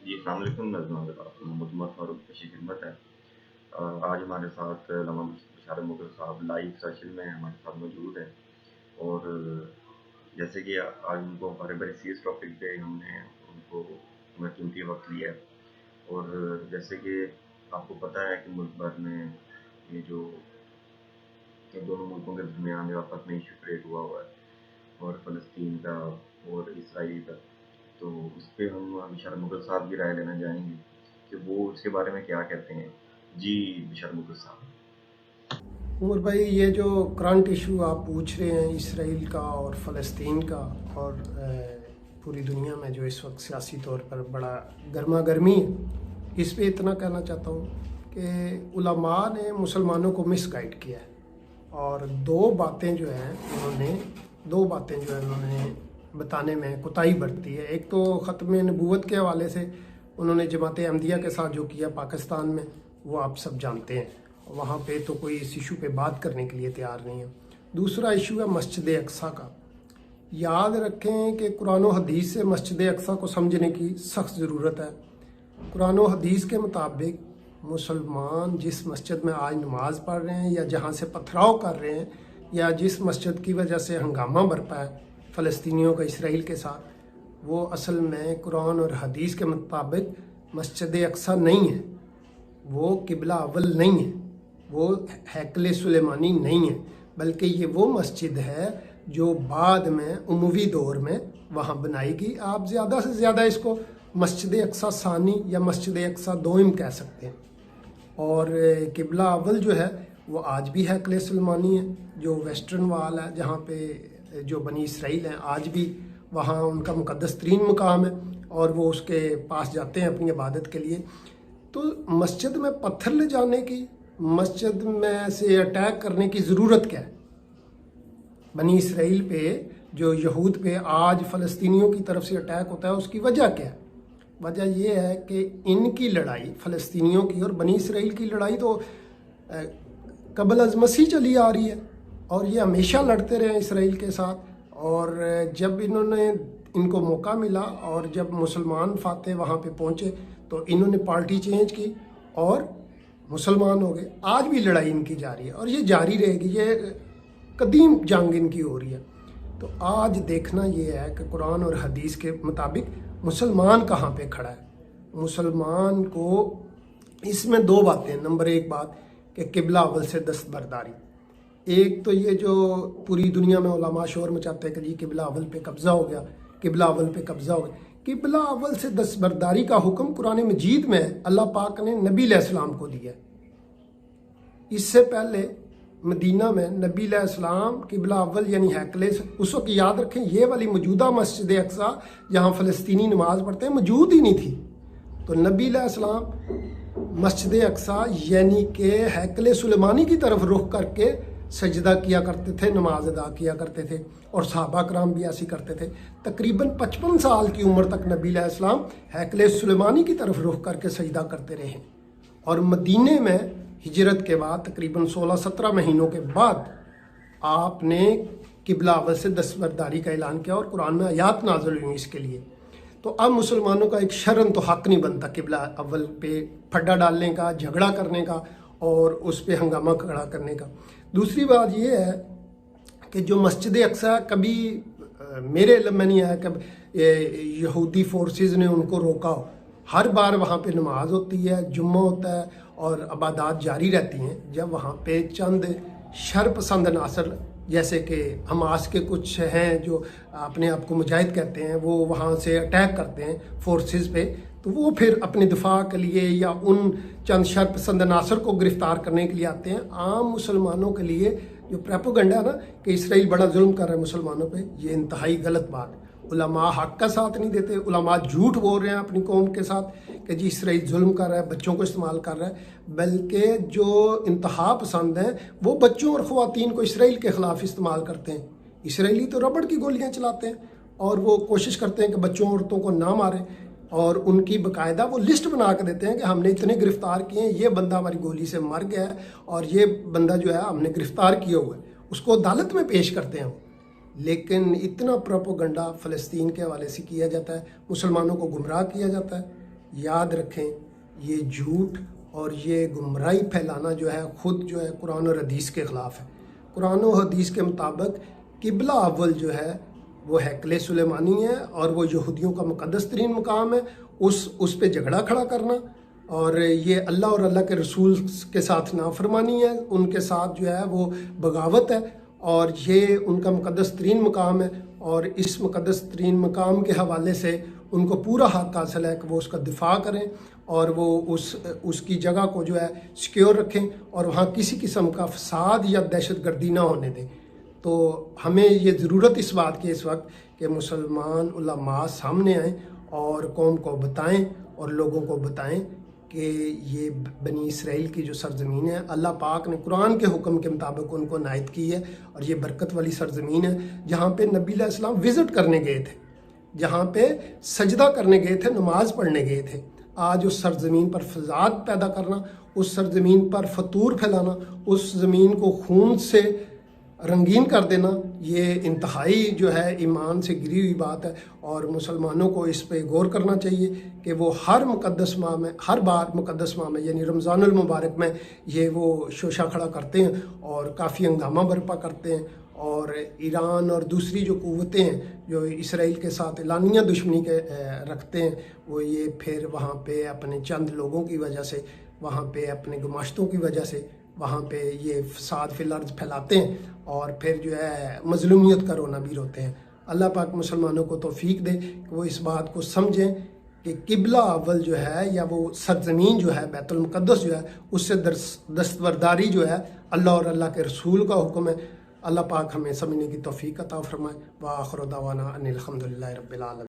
जी, अस्सलाम वालेकुम नाज़रीन, आपका मोहम्मद फ़ारूक पेश खिदमत है। आज हमारे साथ अल्लामा बशारत मुग़ल साहब लाइव सेशन में हमारे साथ मौजूद हैं और जैसे कि आज उनको बड़े सीरियस टॉपिक पे हमने उनको अपना कीमती वक़्त लिया है और जैसे कि आपको पता है कि मुल्क भर में ये जो दोनों मुल्कों के दरमियान जो आपस में इश्यू क्रिएट हुआ है और फ़लस्तीन का और इसराइल का, तो उस पे हम बशारत मुग़ल साहब की राय लेना चाहेंगे कि वो इसके बारे में क्या कहते हैं। जी, बशारत मुग़ल साहब। उमर भाई, ये जो करंट इशू आप पूछ रहे हैं इसराइल का और फ़लस्तीन का और पूरी दुनिया में जो इस वक्त सियासी तौर पर बड़ा गर्मा गर्मी है, इस पे इतना कहना चाहता हूँ कि उलमा ने मुसलमानों को मिसगाइड किया है और दो बातें जो हैं उन्होंने बताने में कोताही बरती है। एक तो ख़त्म नबूवत के हवाले से उन्होंने जमात अहमदिया के साथ जो किया पाकिस्तान में, वो आप सब जानते हैं। वहाँ पे तो कोई इस इशू पे बात करने के लिए तैयार नहीं है। दूसरा इशू है मस्जिद अक्सा का। याद रखें कि कुरान और हदीस से मस्जिद अक्सा को समझने की सख्त ज़रूरत है। कुरान और हदीस के मुताबिक मुसलमान जिस मस्जिद में आज नमाज़ पढ़ रहे हैं या जहाँ से पथराव कर रहे हैं या जिस मस्जिद की वजह से हंगामा बरपा है फ़लस्तीनियों का इसराइल के साथ, वो असल में कुरान और हदीस के मुताबिक मस्जिद अक्सा नहीं है, वो किबला अव्वल नहीं है, वो हैकल सुलेमानी नहीं है, बल्कि ये वो मस्जिद है जो बाद में उमवी दौर में वहाँ बनाई गई। आप ज़्यादा से ज़्यादा इसको मस्जिद अक्सा सानी या मस्जिद अक्सा दोइम कह सकते हैं। और किबला अव्वल जो है वो आज भी हैकल सुलेमानी है, जो वेस्टर्न वाल है जहाँ पे जो बनी इसराइल हैं, आज भी वहाँ उनका मुक़द्दस तरीन मुकाम है और वो उसके पास जाते हैं अपनी इबादत के लिए। तो मस्जिद में पत्थर ले जाने की, मस्जिद में से अटैक करने की ज़रूरत क्या है? बनी इसराइल पे, जो यहूद पे आज फ़लस्तीनियों की तरफ से अटैक होता है, उसकी वजह क्या है? वजह यह है कि इनकी लड़ाई, फ़लस्तीनियों की और बनी इसराइल की लड़ाई तो कबल अज़ मसीह चली आ रही है और ये हमेशा लड़ते रहे इसराइल के साथ। और जब इनको मौका मिला और जब मुसलमान फाते वहाँ पे पहुँचे तो इन्होंने पार्टी चेंज की और मुसलमान हो गए। आज भी लड़ाई इनकी जारी है और ये जारी रहेगी, ये कदीम जंग इनकी हो रही है। तो आज देखना ये है कि कुरान और हदीस के मुताबिक मुसलमान कहाँ पे खड़ा है। मुसलमान को इसमें दो बातें, नंबर एक बात कि किबला अव्वल से दस्तबरदारी। एक तो ये जो पूरी दुनिया में उलमा शोर मचाते हैं कि जी किबला अव्वल पे कब्ज़ा हो गया, किबला अव्वल पे कब्ज़ा हो गया। किबला अव्वल से दस्तबरदारी का हुक्म कुरान मजीद में अल्लाह पाक ने नबी अलैहिस्सलाम को दिया। इससे पहले मदीना में नबी अलैहिस्सलाम किबला अव्वल यानी हैकल, उस वक्त याद रखें ये वाली मौजूदा मस्जिद अक्सा जहाँ फ़लस्तीनी नमाज पढ़ते हैं मौजूद ही नहीं थी। तो नबी अलैहिस्सलाम मस्जिद अक्सा यानी कि हैकल सुलेमानी की तरफ रुख करके सजदा किया करते थे, नमाज अदा किया करते थे और सहाबा कराम भी ऐसी करते थे। तकरीबन 55 साल की उम्र तक नबी अलैहिस्सलाम हैकल सुलेमानी की तरफ रुख करके सजदा करते रहे। और मदीने में हिजरत के बाद तकरीबन 16-17 महीनों के बाद आपने किबला अव्वल से दस्तबरदारी का ऐलान किया और कुरान में आयात नाज़िल हुई इसके लिए। तो अब मुसलमानों का एक शर्म तो हक नहीं बनता किबला अव्वल पे फड्डा डालने का, झगड़ा करने का और उस पे हंगामा खड़ा करने का। दूसरी बात ये है कि जो मस्जिद अक्सा कभी मेरे इल्म में नहीं आया कि यहूदी फोर्सेस ने उनको रोका हो। हर बार वहाँ पे नमाज होती है, जुम्मा होता है और इबादत जारी रहती हैं। जब वहाँ पे चंद शरपसंद नासर जैसे कि हमास के कुछ हैं जो अपने आप को मुजाहिद कहते हैं, वो वहाँ से अटैक करते हैं फोर्सेस पे, तो वो फिर अपने दिफा के लिए या उन चंद शरपसंद नासर को गिरफ्तार करने के लिए आते हैं। आम मुसलमानों के लिए जो प्रोपेगेंडा है ना कि इसराइल बड़ा जुल्म कर रहा है मुसलमानों पे, ये इंतहाई गलत बात है। उलमा हक का साथ नहीं देते, उलमा झूठ बोल रहे हैं अपनी कौम के साथ कि जी इसराइल जुल्म कर रहा है, बच्चों को इस्तेमाल कर रहा है। बल्कि जो इंतहा पसंद हैं वो बच्चों और ख़वातीन को इसराइल के ख़िलाफ़ इस्तेमाल करते हैं। इसराइली तो रबड़ की गोलियां चलाते हैं और वो कोशिश करते हैं कि बच्चों औरतों को ना मारें और उनकी बाकायदा वो लिस्ट बना के देते हैं कि हमने इतने गिरफ्तार किए हैं, ये बंदा हमारी गोली से मर गया है और ये बंदा जो है हमने गिरफ्तार किया हुआ है, उसको अदालत में पेश करते हैं। लेकिन इतना प्रोपेगेंडा फ़लस्तीन के हवाले से किया जाता है, मुसलमानों को गुमराह किया जाता है। याद रखें ये झूठ और ये गुमराही फैलाना जो है ख़ुद जो है कुरान और हदीस के ख़िलाफ़ है। कुरान और हदीस के मुताबिक किबला अव्वल जो है वो हैकले सुलेमानी है और वो यहूदियों का मुक़द्दस तरीन मकाम है। उस पे झगड़ा खड़ा करना और ये अल्लाह और अल्लाह के रसूल के साथ नाफरमानी है, उनके साथ जो है वो बगावत है और ये उनका मुक़द्दस तरीन मकाम है और इस मुक़द्दस तरीन मकाम के हवाले से उनको पूरा हक़ हासिल है कि वो उसका दिफा करें और वो उसकी जगह को जो है सिक्योर रखें और वहाँ किसी किस्म का फसाद या दहशत गर्दी ना होने दें। तो हमें ये ज़रूरत इस बात की इस वक्त कि मुसलमान उलमा सामने आएँ और कौम को बताएं और लोगों को बताएं कि ये बनी इसराइल की जो सरज़मीन है अल्लाह पाक ने कुरान के हुक्म के मुताबिक उनको नायत की है और ये बरकत वाली सरज़मीन है जहाँ पे नबी अलैहिस्सलाम विज़िट करने गए थे, जहाँ पे सजदा करने गए थे, नमाज पढ़ने गए थे। आज उस सरज़मीन पर फसाद पैदा करना, उस सरज़मीन पर फतूर फैलाना, उस ज़मीन को खून से रंगीन कर देना, ये इंतहाई जो है ईमान से गिरी हुई बात है और मुसलमानों को इस पे गौर करना चाहिए कि वो हर मुक़द्दस माह में, हर बार मुक़द्दस माह में यानी रमज़ानुल मुबारक में ये वो शोशा खड़ा करते हैं और काफ़ी हंगामा बर्पा करते हैं और ईरान और दूसरी जो क़ुव्वतें हैं जो इसराइल के साथ एलानिया दुश्मनी के रखते हैं, वो ये फिर वहाँ पे अपने चंद लोगों की वजह से, वहाँ पे अपने गुमाश्तों की वजह से वहाँ पे ये फसाद फिल अर्ज़ फैलाते हैं और फिर जो है मज़लूमियत का रोना भी रोते हैं। अल्लाह पाक मुसलमानों को तौफीक दे कि वो इस बात को समझें कि किबला अव्वल जो है या वो सरज़मीन जो है बैतुल मुक़द्दस जो है उससे दस्तबरदारी जो है अल्लाह और अल्लाह के रसूल का हुक्म है। अल्लाह पाक हमें समझने की तौफीक अता फरमाए। व आखिर दावाना अनिल हम्दुलिल्लाहि रब्बिल आलमीन।